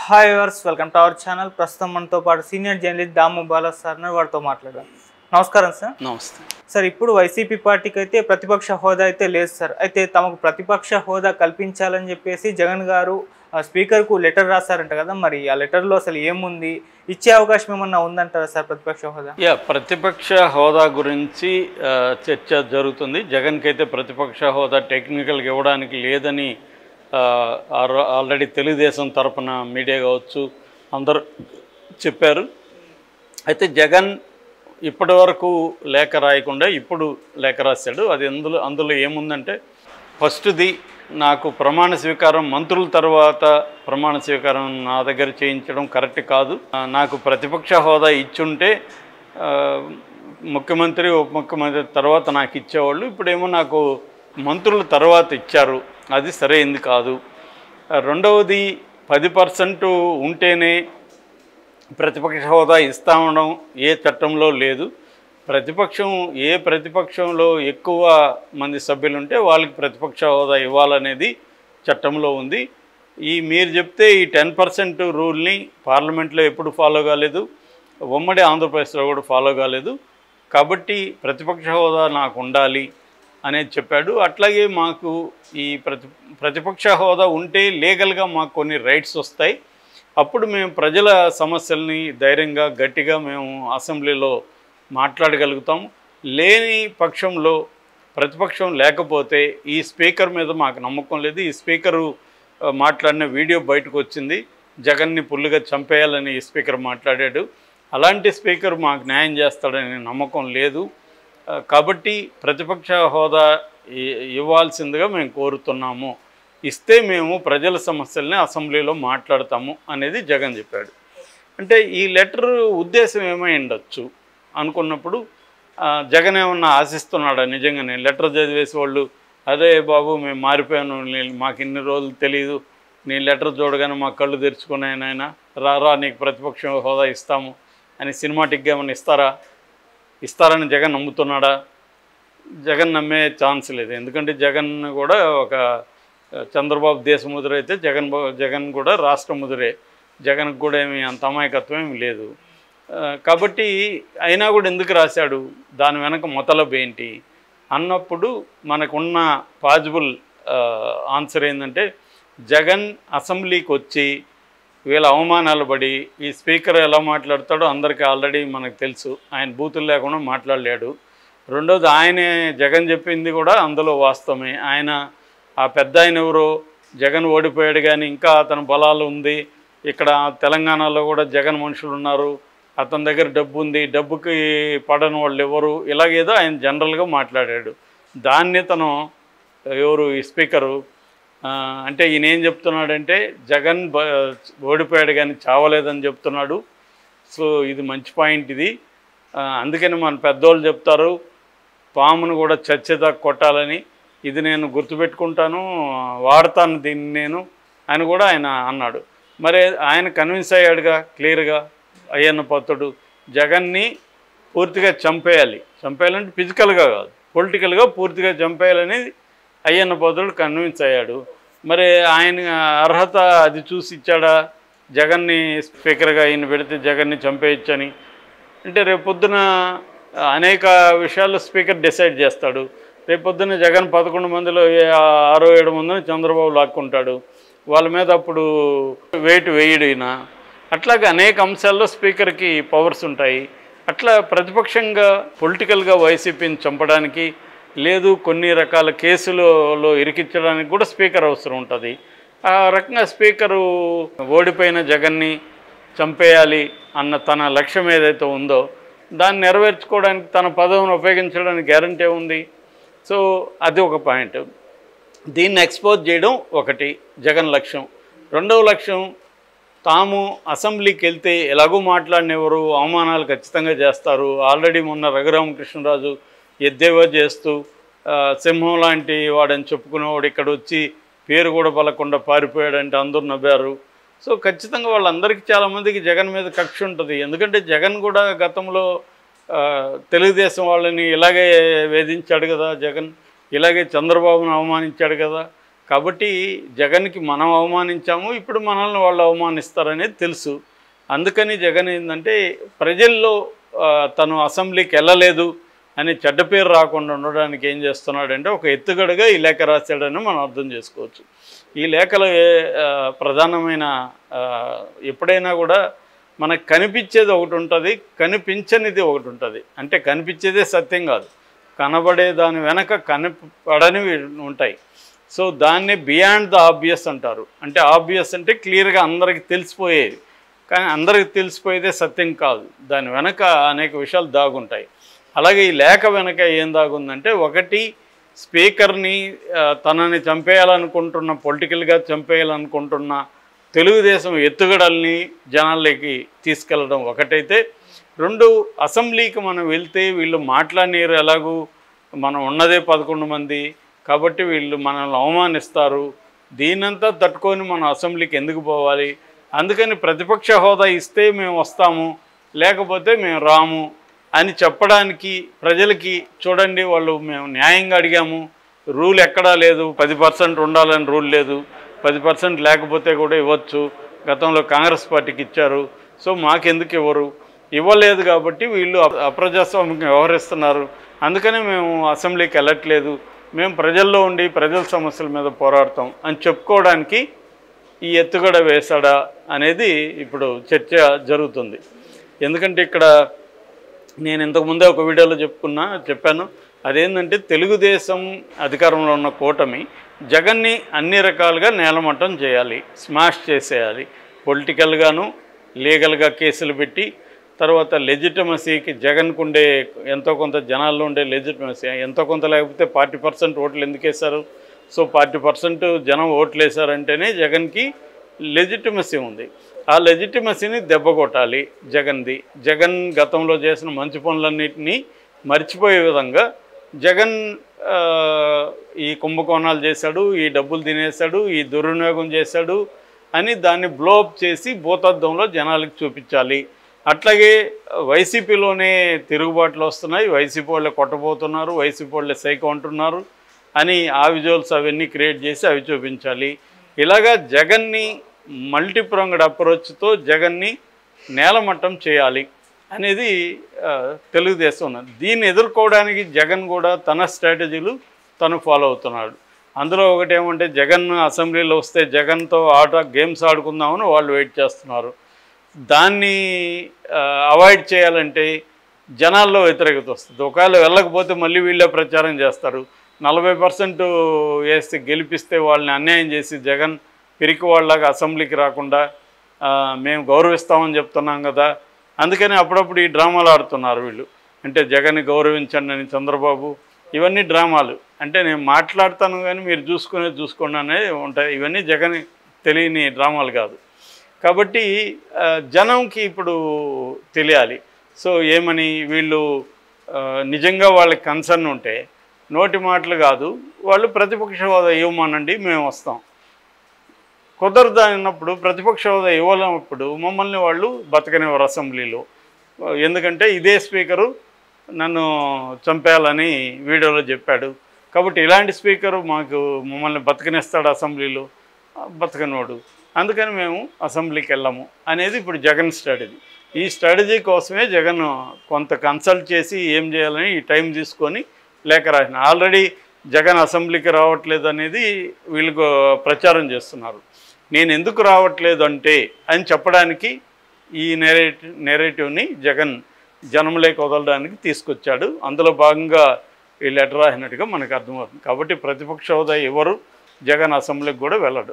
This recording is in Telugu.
Hi viewers, welcome to our channel. ప్రస్తుతం మనతో పాటు సీనియర్ జర్నలిస్ట్ దాము బాలా సార్ వారితో మాట్లాడారు. నమస్కారం సార్. నమస్తే సార్, ఇప్పుడు వైసీపీ పార్టీకి అయితే ప్రతిపక్ష హోదా అయితే లేదు సార్. అయితే తమకు ప్రతిపక్ష హోదా కల్పించాలని చెప్పేసి జగన్ గారు స్పీకర్కు లెటర్ రాశారంట కదా, మరి ఆ లెటర్లో అసలు ఏముంది, ఇచ్చే అవకాశం ఏమన్నా ఉందంటారా సార్ ప్రతిపక్ష హోదా? ప్రతిపక్ష హోదా గురించి చర్చ జరుగుతుంది. జగన్కి అయితే ప్రతిపక్ష హోదా టెక్నికల్గా ఇవ్వడానికి లేదని ఆల్రెడీ తెలుగుదేశం తరపున మీడియా కావచ్చు అందరూ చెప్పారు. అయితే జగన్ ఇప్పటి వరకు లేఖ రాయకుండా ఇప్పుడు లేఖ రాశాడు. అది అందులో ఏముందంటే, ఫస్ట్ది నాకు ప్రమాణ స్వీకారం మంత్రుల తర్వాత ప్రమాణ స్వీకారం నా దగ్గర చేయించడం కరెక్ట్ కాదు. నాకు ప్రతిపక్ష హోదా ఇచ్చుంటే ముఖ్యమంత్రి ఉప ముఖ్యమంత్రి తర్వాత నాకు ఇచ్చేవాళ్ళు. ఇప్పుడేమో నాకు మంత్రుల తర్వాత ఇచ్చారు, అది సరైంది కాదు. రెండవది 10% ఉంటేనే ప్రతిపక్ష హోదా ఇస్తామనడం ఏ చట్టంలో లేదు. ఏ ప్రతిపక్షంలో ఎక్కువ మంది సభ్యులు ఉంటే వాళ్ళకి ప్రతిపక్ష హోదా ఇవ్వాలనేది చట్టంలో ఉంది. మీరు చెప్తే ఈ 10% రూల్ని పార్లమెంట్లో ఎప్పుడు ఫాలో కాలేదు, ఉమ్మడి ఆంధ్రప్రదేశ్లో కూడా ఫాలో కాలేదు. కాబట్టి ప్రతిపక్ష హోదా నాకు ఉండాలి అనేది చెప్పాడు. అట్లాగే మాకు ఈ ప్రతిపక్ష హోదా ఉంటే లీగల్గా మాకు కొన్ని రైట్స్ వస్తాయి. అప్పుడు మేము ప్రజల సమస్యల్ని ధైర్యంగా గట్టిగా మేము అసెంబ్లీలో మాట్లాడగలుగుతాము. లేని పక్షంలో, ప్రతిపక్షం లేకపోతే ఈ స్పీకర్ మీద మాకు నమ్మకం లేదు. ఈ స్పీకరు మాట్లాడిన వీడియో బయటకు వచ్చింది. జగన్ని పుల్లుగా చంపేయాలని ఈ స్పీకర్ మాట్లాడాడు. అలాంటి స్పీకర్ మాకు న్యాయం చేస్తాడని నమ్మకం లేదు. కాబట్టి ప్రతిపక్ష హోదా ఇవ్వాల్సిందిగా మేము కోరుతున్నాము. ఇస్తే మేము ప్రజల సమస్యల్ని అసెంబ్లీలో మాట్లాడతాము అనేది జగన్ చెప్పాడు. అంటే ఈ లెటర్ ఉద్దేశం ఏమై ఉండొచ్చు అనుకున్నప్పుడు, జగన్ ఏమన్నా ఆశిస్తున్నాడా నిజంగానే? లెటర్ చదివేసి వాళ్ళు, అదే బాబు మేము మారిపోయాను, మాకు ఇన్ని రోజులు తెలియదు, నీ లెటర్ చూడగానే మా కళ్ళు తెరుచుకున్నాయనైనా రా నీకు ప్రతిపక్ష హోదా ఇస్తాము అని సినిమాటిక్గా ఏమన్నా ఇస్తారని జగన్ నమ్ముతున్నాడా? జగన్ నమ్మే ఛాన్స్ లేదు. ఎందుకంటే జగన్ కూడా ఒక చంద్రబాబు దేశ ముద్ర అయితే జగన్ కూడా రాష్ట్ర ముద్రే. జగన్కి కూడా ఏమి అంత అమాయకత్వం ఏమి లేదు. కాబట్టి అయినా కూడా ఎందుకు రాశాడు, దాని వెనక మొదలబ్ ఏంటి అన్నప్పుడు మనకున్న పాజిబుల్ ఆన్సర్ ఏంటంటే, జగన్ అసెంబ్లీకి వచ్చి వీళ్ళ అవమానాలు పడి ఈ స్పీకర్ ఎలా మాట్లాడతాడో అందరికీ ఆల్రెడీ మనకు తెలుసు. ఆయన బూతులు లేకుండా మాట్లాడలేడు. రెండోది, ఆయనే జగన్ చెప్పింది కూడా అందులో వాస్తవమే. ఆ పెద్ద ఆయన ఎవరో జగన్ ఓడిపోయాడు కానీ ఇంకా అతని బలాలు ఉంది, ఇక్కడ తెలంగాణలో కూడా జగన్ మనుషులు ఉన్నారు, అతని దగ్గర డబ్బు ఉంది, డబ్బుకి పడని వాళ్ళు ఎవరు, ఇలాగేదో ఆయన జనరల్గా మాట్లాడాడు. దాన్ని ఎవరు ఈ స్పీకరు అంటే ఈయన ఏం చెప్తున్నాడంటే, జగన్ ఓడిపోయాడు కానీ చావలేదని చెప్తున్నాడు. సో ఇది మంచి పాయింట్ ఇది. అందుకని మన పెద్దోళ్ళు చెప్తారు, పామును కూడా చచ్చేదాకా కొట్టాలని. ఇది నేను గుర్తుపెట్టుకుంటాను, వాడతాను దీన్ని నేను అని కూడా ఆయన అన్నాడు. మరి ఆయన కన్విన్స్ అయ్యాడుగా క్లియర్గా. అయ్యన్న పాత్రుడు జగన్ని పూర్తిగా చంపేయాలంటే ఫిజికల్గా కాదు, పొలిటికల్గా పూర్తిగా చంపేయాలని అయ్యన్న పాత్రుడు కన్విన్స్ అయ్యాడు. మరి ఆయన అర్హత అది చూసి ఇచ్చాడా? జగన్ని స్పీకర్గా ఈయన పెడితే జగన్ని చంపేయచ్చని అంటే రేపొద్దున అనేక విషయాల్లో స్పీకర్ డిసైడ్ చేస్తాడు. రేపొద్దున జగన్ 11 మందిలో 6-7 మందిని చంద్రబాబు లాక్కుంటాడు. వాళ్ళ మీద అప్పుడు వెయిట్ వేయడు ఈయన. అట్లాగే అనేక అంశాల్లో స్పీకర్కి పవర్స్ ఉంటాయి. అట్లా ప్రతిపక్షంగా పొలిటికల్గా వైసీపీని చంపడానికి, లేదు కొన్ని రకాల కేసులలో ఇరికించడానికి కూడా స్పీకర్ అవసరం ఉంటుంది. ఆ రకంగా స్పీకరు ఓడిపోయిన జగన్ని చంపేయాలి అన్న తన లక్ష్యం ఏదైతే ఉందో దాన్ని నెరవేర్చుకోవడానికి తన పదవిని ఉపయోగించడానికి గ్యారంటీ ఉంది. సో అది ఒక పాయింట్. దీన్ని ఎక్స్పోజ్ చేయడం ఒకటి జగన్ లక్ష్యం. రెండవ లక్ష్యం, తాము అసెంబ్లీకి వెళ్తే ఎలాగో మాట్లాడినెవరు అవమానాలు ఖచ్చితంగా చేస్తారు. ఆల్రెడీ మొన్న రఘురామకృష్ణరాజు ఎద్దేవా చేస్తూ సింహం లాంటి వాడని చెప్పుకునేవాడు ఇక్కడ వచ్చి పేరు కూడా పలకుండా పారిపోయాడంటే అందరూ నవ్వారు. సో ఖచ్చితంగా వాళ్ళందరికీ చాలామందికి జగన్ మీద కక్ష ఉంటుంది. ఎందుకంటే జగన్ కూడా గతంలో తెలుగుదేశం వాళ్ళని ఇలాగే వేధించాడు కదా, జగన్ ఇలాగే చంద్రబాబును అవమానించాడు కదా. కాబట్టి జగన్కి మనం అవమానించాము, ఇప్పుడు మనల్ని వాళ్ళు అవమానిస్తారనేది తెలుసు. అందుకని జగన్ ఏంటంటే ప్రజల్లో తను అసెంబ్లీకి వెళ్ళలేదు అని చెడ్డ పేరు రాకుండా ఉండడానికి ఏం చేస్తున్నాడంటే ఒక ఎత్తుగడగా ఈ లేఖ రాశాడని మనం అర్థం చేసుకోవచ్చు. ఈ లేఖలో ప్రధానమైన ఎప్పుడైనా కూడా మనకు కనిపించేది ఒకటి ఉంటుంది, కనిపించనిది ఒకటి ఉంటుంది. అంటే కనిపించేదే సత్యం కాదు, కనబడే దాని వెనక కనపడనివి ఉంటాయి. సో దాన్ని బియాండ్ ద ఆబ్వియస్ అంటారు. అంటే ఆబ్వియస్ అంటే క్లియర్గా అందరికీ తెలిసిపోయేది, కానీ అందరికీ తెలిసిపోయేదే సత్యం కాదు, దాని వెనక అనేక విషయాలు దాగుంటాయి. అలాగే ఈ లేఖ వెనక ఏం దాగుందంటే, ఒకటి స్పీకర్ని తనని చంపేయాలనుకుంటున్న, పొలిటికల్గా చంపేయాలనుకుంటున్న తెలుగుదేశం ఎత్తుగడల్ని జనాల్లోకి తీసుకెళ్ళడం ఒకటైతే, రెండు అసెంబ్లీకి మనం వెళ్తే వీళ్ళు మాట్లాడినారు, ఎలాగూ మనం ఉన్నదే 11 మంది కాబట్టి వీళ్ళు మనల్ని అవమానిస్తారు, దీనంతా తట్టుకొని మనం అసెంబ్లీకి ఎందుకు పోవాలి, అందుకని ప్రతిపక్ష హోదా ఇస్తే మేము వస్తాము, లేకపోతే మేము రాము అని చెప్పడానికి ప్రజలకి, చూడండి వాళ్ళు మేము న్యాయంగా అడిగాము, రూల్ ఎక్కడా లేదు, 10% ఉండాలని రూల్ లేదు, 10% లేకపోతే కూడా ఇవ్వచ్చు, గతంలో కాంగ్రెస్ పార్టీకి ఇచ్చారు, సో మాకెందుకు ఇవ్వలేదు కాబట్టి వీళ్ళు అప్రజాస్వామ్యంగా వ్యవహరిస్తున్నారు, అందుకనే మేము అసెంబ్లీకి వెళ్ళట్లేదు, మేము ప్రజల్లో ఉండి ప్రజల సమస్యల మీద పోరాడతాం అని చెప్పుకోవడానికి ఈ ఎత్తుగడ వేశాడా అనేది ఇప్పుడు చర్చ జరుగుతుంది. ఎందుకంటే ఇక్కడ నేను ఇంతకుముందే ఒక వీడియోలో చెప్పాను, అదేంటంటే తెలుగుదేశం అధికారంలో ఉన్న కూటమి జగన్ని అన్ని రకాలుగా నేలమట్టం చేయాలి, స్మాష్ చేసేయాలి, పొలిటికల్గాను లీగల్గా కేసులు పెట్టి, తర్వాత లెజిటమసీకి జగన్కు ఉండే ఎంతో కొంత జనాల్లో ఉండే లెజిటమసీ ఎంతో కొంత, లేకపోతే 40% ఓట్లు ఎందుకు వేశారు, సో 40% జనం ఓట్లు వేశారంటేనే జగన్కి లెజిటమసీ ఉంది. ఆ లెజిటమసీని దెబ్బ కొట్టాలి జగన్ది. జగన్ గతంలో చేసిన మంచి పనులన్నింటినీ మర్చిపోయే విధంగా జగన్ ఈ కుంభకోణాలు చేశాడు, ఈ డబ్బులు తినేశాడు, ఈ దుర్వినియోగం చేశాడు అని దాన్ని బ్లోఅప్ చేసి భూతద్దంలో జనాలకు చూపించాలి. అట్లాగే వైసీపీలోనే తిరుగుబాట్లు వస్తున్నాయి, వైసీపీ వాళ్ళే కొట్టబోతున్నారు, వైసీపీ వాళ్ళే సైకో అంటున్నారు అని ఆ విజువల్స్ అవన్నీ క్రియేట్ చేసి అవి చూపించాలి. ఇలాగా జగన్ని మల్టీప్రాంగ్డ్ అప్రోచ్తో జగన్ని నేలమట్టం చేయాలి అనేది తెలుగుదేశం ఉన్నది. దీన్ని ఎదుర్కోవడానికి జగన్ కూడా తన స్ట్రాటజీలు తను ఫాలో అవుతున్నాడు. అందులో ఒకటి ఏమంటే, జగన్ అసెంబ్లీలో వస్తే జగన్తో గేమ్స్ ఆడుకుందామని వాళ్ళు వెయిట్ చేస్తున్నారు. దాన్ని అవాయిడ్ చేయాలంటే జనాల్లో వ్యతిరేకత వస్తుంది. ఒకవేళ వెళ్ళకపోతే మళ్ళీ వీళ్ళే ప్రచారం చేస్తారు, 40% వేస్తే గెలిపిస్తే వాళ్ళని అన్యాయం చేసి జగన్ పిరికి వాళ్ళలాగా అసెంబ్లీకి రాకుండా మేము గౌరవిస్తామని చెప్తున్నాం కదా, అందుకని అప్పుడప్పుడు ఈ డ్రామాలు ఆడుతున్నారు వీళ్ళు. అంటే జగన్ని గౌరవించండి అని చంద్రబాబు, ఇవన్నీ డ్రామాలు. అంటే నేను మాట్లాడతాను కానీ మీరు చూసుకోండి అనేది ఉంటాయి. ఇవన్నీ జగన్ తెలియని డ్రామాలు కాదు. కాబట్టి జనంకి ఇప్పుడు తెలియాలి. సో ఏమని, వీళ్ళు నిజంగా వాళ్ళకి కన్సర్న్ ఉంటే నోటి మాటలు కాదు, వాళ్ళు ప్రతిపక్ష హోదా ఇవ్వమనండి మేము వస్తాం. కుదరదు అన్నప్పుడు, ప్రతిపక్ష హోదా ఇవ్వలేనప్పుడు మమ్మల్ని వాళ్ళు బతకనివ్వరు అసెంబ్లీలో. ఎందుకంటే ఇదే స్పీకరు నన్ను చంపేయాలని వీడియోలో చెప్పాడు, కాబట్టి ఇలాంటి స్పీకరు మమ్మల్ని బతకనిస్తాడు అసెంబ్లీలో, బతకనోడు, అందుకని మేము అసెంబ్లీకి వెళ్ళాము అనేది ఇప్పుడు జగన్ స్ట్రాటజీ. ఈ స్ట్రాటజీ కోసమే జగన్ కొంత కన్సల్ట్ చేసి ఏం చేయాలని ఈ టైం తీసుకొని లేఖ రాసిన. ఆల్రెడీ జగన్ అసెంబ్లీకి రావట్లేదు అనేది వీళ్ళు ప్రచారం చేస్తున్నారు. నేను ఎందుకు రావట్లేదు అంటే అని చెప్పడానికి ఈ నెరేటివ్ని జగన్ జనంలోకి వదలడానికి తీసుకొచ్చాడు. అందులో భాగంగా ఈ లెటర్ రాసినట్టుగా మనకు అర్థమవుతుంది. కాబట్టి ప్రతిపక్ష హోదా ఎవరు జగన్ అసెంబ్లీకి కూడా వెళ్ళడు.